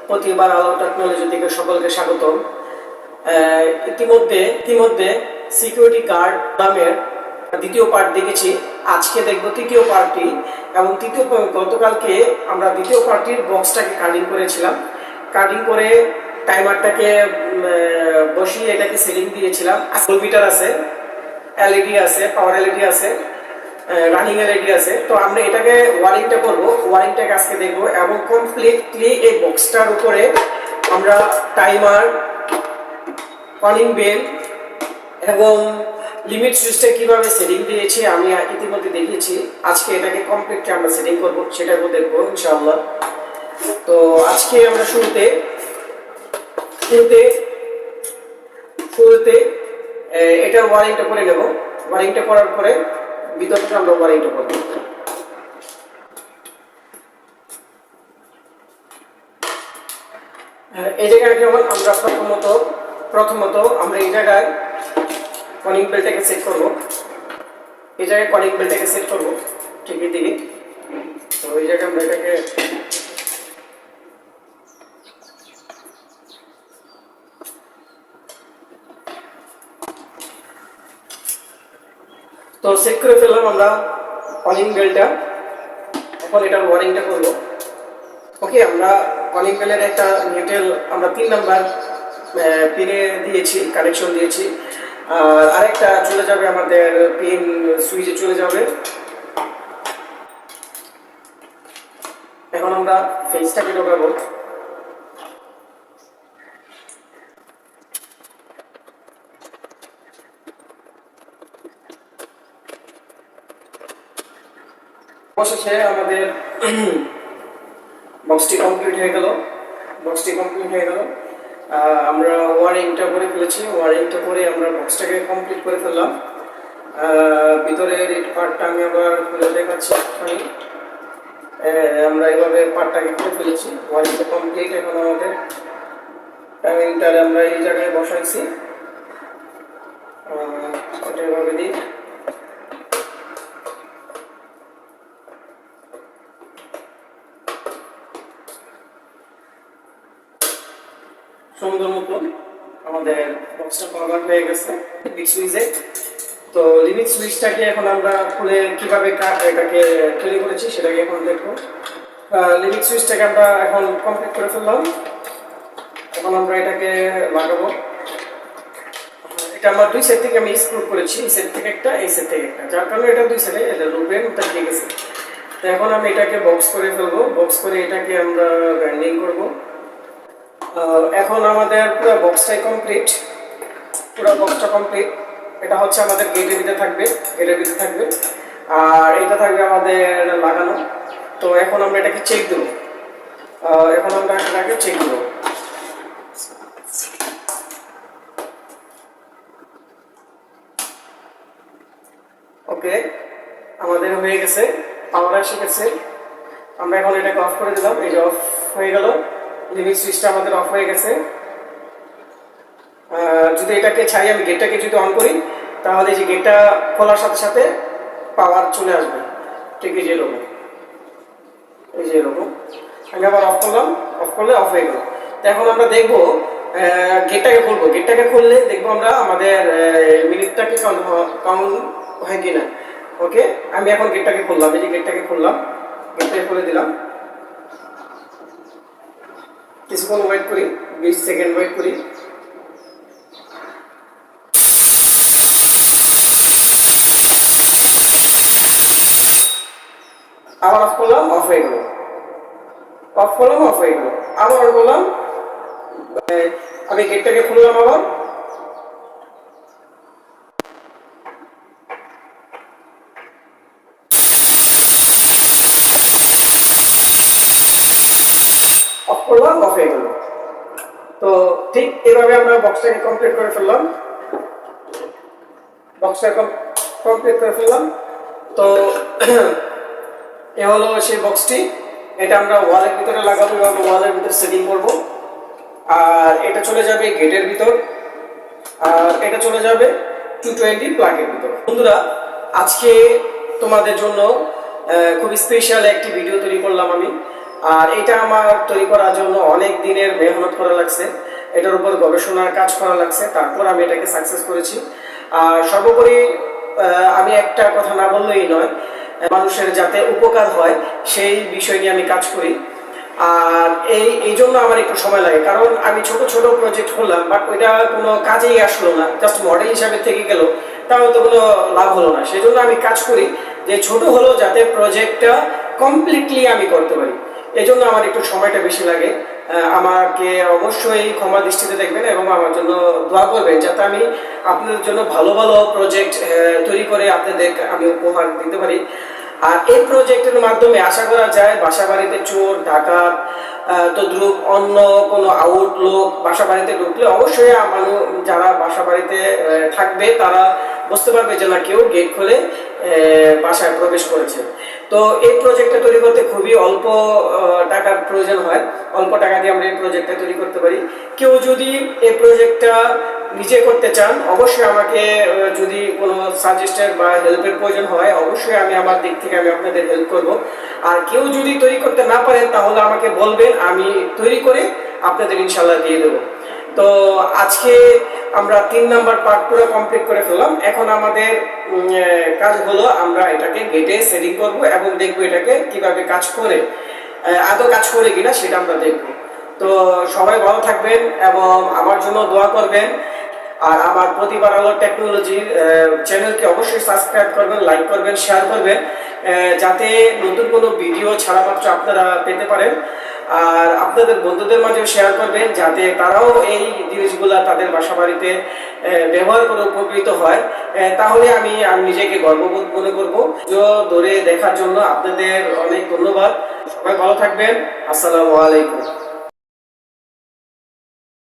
প্রতিবার আলো টেকনোলজি থেকে সকলকে স্বাগতম। ইতিমধ্যে সিকিউরিটি গার্ড নামের দ্বিতীয় পার্ট দেখেছি, আজকে দেখব তৃতীয় পার্টটি। এবং গতকালকে আমরা দ্বিতীয় পার্টির বক্সটাকে কাটিং করেছিলাম, কাটিং করে টাইমারটাকে বসিয়ে এটাকে সেলিং দিয়েছিলাম। মিটার আছে, এলইডি আছে, পাওয়ার এলইডি আছে, রানিং এলইডি আছে। তো আমরা এটাকে ওয়ারিংটা করব, ওয়ারিংটাকে আজকে দেখব এবং কমপ্লিটলি এই বক্সটার উপরে আমরা টাইমার, কলিং বেল এবং লিমিট সুইচটা কিভাবে সেটিং দিয়েছি আমি ইতিমধ্যে দেখিয়েছি। আজকে এটাকে কমপ্লিটলি আমরা সেটিং করব, সেটাকে দেখব ইনশাআল্লাহ। তো আজকে আমরা শুরুতে এটার ওয়ারিংটা করে নেব। ওয়ারিংটা করার পরে ভিতরটা আমরা ওয়ারিংটা করব। এই জায়গায় যেমন আমরা প্রথমত আমরা এই জায়গায় কলিং বেলটাকে সেট করব। এই জায়গায় কলিং বেলটাকে সেট করব ঠিক এদিকে। তো এই জায়গায় আমরা এটাকে তো সেট করে ফেললাম আমরা কলিং বেলটা। এখন এটার ওয়ারিংটা করব। ওকে, আমরা কলিং বেলের একটা নিউট্রাল আমরা 3 নাম্বার পিনে দিয়েছি, কানেকশন দিয়েছি। আর আরেকটা চলে যাবে আমাদের পিন সুইচে চলে যাবে। এখন আমরা ফেসটাকে ঢোকাবো। অবশেষে আমাদের বক্সটি কমপ্লিট হয়ে গেল। আমরা ওয়ারিংটা করে ফেলেছি। ওয়ারিংটা করে আমরা বক্সটাকে কমপ্লিট করে ফেললাম। ভিতরের এই পার্টটা আমি আবার খুলে দেখাচ্ছি। আমরা এইভাবে পার্টটাকে খুলে ফেলেছি। ওয়ারিংটা কমপ্লিট। এখন আমাদের টাইমিংটারে আমরা এই জায়গায় বসাইছি। এটা এভাবে দিই। সুন্দর মতো আমাদের বক্সটা কভার হয়ে গেছে লিমিট সুইচে। তো লিমিট সুইচটাকে এখন আমরা খুলে কিভাবে এটাকে তৈরি করেছি সেটাকে এখন দেখবো। লিমিট সুইচটাকে আমরা এখন কমপ্লিট করে ফেললাম। এখন আমরা এটাকে লাগাবো। এটা আমার 2 সেট থেকে আমি স্ক্রু করেছি, এই সেট থেকে একটা, এই সেট থেকে একটা, যার কারণে এটা 2 সেটে এটা লুপের মতো ঠিক আছে। তো এখন আমি এটাকে বক্স করে ফেলবো। বক্স করে এটাকে আমরা ব্যান্ডিং করব। এখন আমাদের পুরো বক্সটাই কমপ্লিট। এটা হচ্ছে আমাদের গেটের ভিতরে থাকবে, আর এটা থাকবে আমাদের লাগানো। তো এখন আমরা এটাকে চেক দেব। ওকে, আমাদের হয়ে গেছে, পাওয়ার এসে গেছে। আমরা এখন এটাকে অফ করে দিলাম। এই যে অফ হয়ে গেল, লিমিট সুইচটা আমাদের অফ হয়ে গেছে। যদি এটাকে ছাই, আমি গেটটাকে যদি অন করি তাহলে যে গেটটা খোলার সাথে সাথে পাওয়ার চলে আসবে। ঠিক এই যে এরকম আমি আবার অফ করলাম, অফ করলে অফ হয়ে গেল। তো এখন আমরা দেখবো গেটটাকে খুলবো। গেটটাকে খুললে দেখবো আমরা আমাদের মিনিটটাকে কাউন্ট হয় কিনা। ওকে, আমি এখন গেটটাকে খুললাম। এই যে গেটটাকে খুলে দিলাম। কিছুক্ষণ ওয়েট করি, 20 সেকেন্ড ওয়েট করি। আবার অফ করলাম, অফ হয়ে গেল। আবার অন করলাম, আমি গেটটাকে খুললাম। আবার অফ করলাম, অফ হয়ে গেল। তো ঠিক এভাবে আমরা বক্সটাকে কমপ্লিট করে ফেললাম। তো এ হলো সেই বক্সটি। এটা আমরা ওয়ালের ভিতরে লাগাবো এবং ওয়ালের ভিতরে সেটিং করব। আর এটা চলে যাবে গেটের ভিতর, আর এটা চলে যাবে 220 প্লাগের ভিতর। বন্ধুরা, আজকে তোমাদের জন্য খুব স্পেশাল একটি ভিডিও তৈরি করলাম আমি। আর এটা আমার তৈরি করার জন্য অনেক দিনের মেহনত করা লাগছে, এটার উপর গবেষণার কাজ করা লাগছে, তারপর আমি এটাকে সাকসেস করেছি। আর সর্বোপরি আমি একটা কথা না বললেই নয়, মানুষের যাতে উপকার হয় সেই বিষয় নিয়ে আমি কাজ করি। আর এই জন্য আমার একটু সময় লাগে, কারণ আমি ছোট ছোট প্রজেক্ট করলাম, বাট ওইটা কোনো কাজেই আসলো না, জাস্ট মডেল হিসাবে থেকে গেল, তাও তো কোনো লাভ হলো না। সেই জন্য আমি কাজ করি যে ছোট হলো যাতে প্রজেক্টটা কমপ্লিটলি আমি করতে পারি, এই জন্য আমার একটু সময়টা বেশি লাগে। আমাকে অবশ্যই ক্ষমা দৃষ্টিতে দেখবেন এবং আমার জন্য দোয়া করবেন যাতে আমি আপনাদের জন্য ভালো ভালো প্রজেক্ট তৈরি করে আপনাদের আমি উপহার দিতে পারি। আর এই প্রজেক্টের মাধ্যমে আশা করা যায় বাসা বাড়িতে চোর ডাকাত তদ্রুপ অন্য কোনো আউটলোক বাসা বাড়িতে ঢুকলে অবশ্যই মানুষ যারা বাসা বাড়িতে থাকবে তারা বুঝতে পারবে যে না কেউ গেট খুলে বাসায় প্রবেশ করেছে। তো এই প্রজেক্টটা তৈরি করতে খুবই অল্প টাকার প্রয়োজন হয়, অল্প টাকা দিয়ে আমরা এই প্রজেক্টটা তৈরি করতে পারি। কেউ যদি এই প্রজেক্টটা নিজে করতে চান অবশ্যই আমাকে যদি কোনো সাজেস্টেড বা হেল্পের প্রয়োজন হয় অবশ্যই আমি আমার দিক থেকে আমি আপনাদের হেল্প করব। আর কেউ যদি তৈরি করতে না পারেন তাহলে আমাকে বলবেন, আমি তৈরি করে আপনাদের ইনশাল্লাহ দিয়ে দেবো। তো আজকে আমরা 3 নাম্বার পার্ট পুরো কমপ্লিট করে ফেললাম। এখন আমাদের কাজ হলো আমরা এটাকে গেটে সেটিং করব এবং দেখবো এটাকে কিভাবে কাজ করে, আদৌ কাজ করে কিনা সেটা আমরা দেখব। তো সবাই ভালো থাকবেন এবং আমার জন্য দোয়া করবেন। আর আমার প্রতিবার আলো টেকনোলজির চ্যানেলকে অবশ্যই সাবস্ক্রাইব করবেন, লাইক করবেন, শেয়ার করবেন, যাতে নতুন কোনো ভিডিও ছাড়া মাত্র আপনারা পেতে পারেন। আর আপনাদের বন্ধুদের মাঝেও শেয়ার করবেন যাতে তারাও এই জিনিসগুলো তাদের বাসা বাড়িতে ব্যবহার করে উপকৃত হয়। তাহলে আমি নিজেকে গর্ববোধ মনে করবো। ধরে দেখার জন্য আপনাদের অনেক ধন্যবাদ। সবাই ভালো থাকবেন। আসসালামু আলাইকুম।